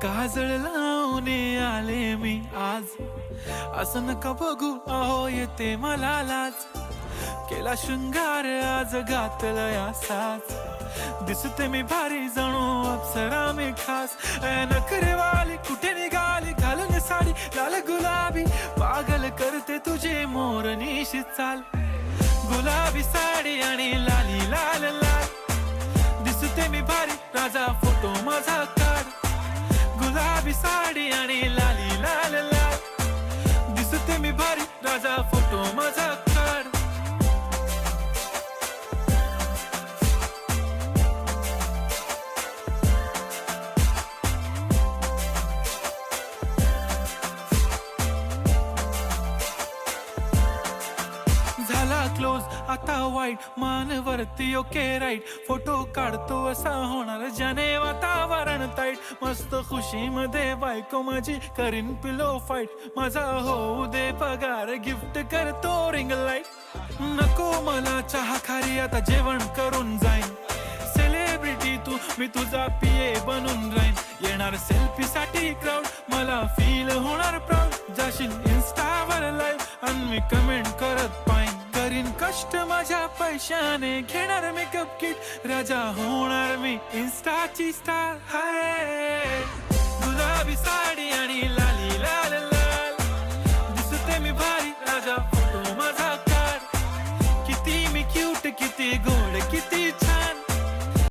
काजळ लावून आले मी आज, असं नका बघू अहो येते मला लाज. केला शृंगार आज घातला साज, दिसते मी भारी जणू अप्सरा मी खास. नखरेवाली कुठे निघाली घालून साडी लाल गुलाबी, पागल करते तुझे मोरनीशी चाल. गुलाबी साडी आणि लाली लाल लाल, दिसते मी भारी राजा फोटो माझा काढ. गुलाबी साडी आणि लाली लाल लाल, दिसते मी भारी राजा फोटो माझा काढ. झाला क्लोज आता वाईट मानवरती ओके राईट, फोटो काढतो असा होणार ज्याने वातावरण ताईट. मस्त खुशी मध्ये बायको माझी करीन पिलो फाईट, माझा होऊ दे पगार गिफ्ट करतो रिंग लाईट. नको मला चहा खारी आता जेवण करून जाईन, सेलिब्रिटी तू मी तुझा पिये बनून राहीन. येणार सेल्फी साठी क्राऊड मला फील होणार प्राऊड, जाशील इन्स्टावर लाईव्ह आणि मी कमेंट करत पाईन. करीन कष्ट माझ्या पैशाने घेणार मेकअप किट, राजा होणार मी इन्स्टाची स्टार. हाय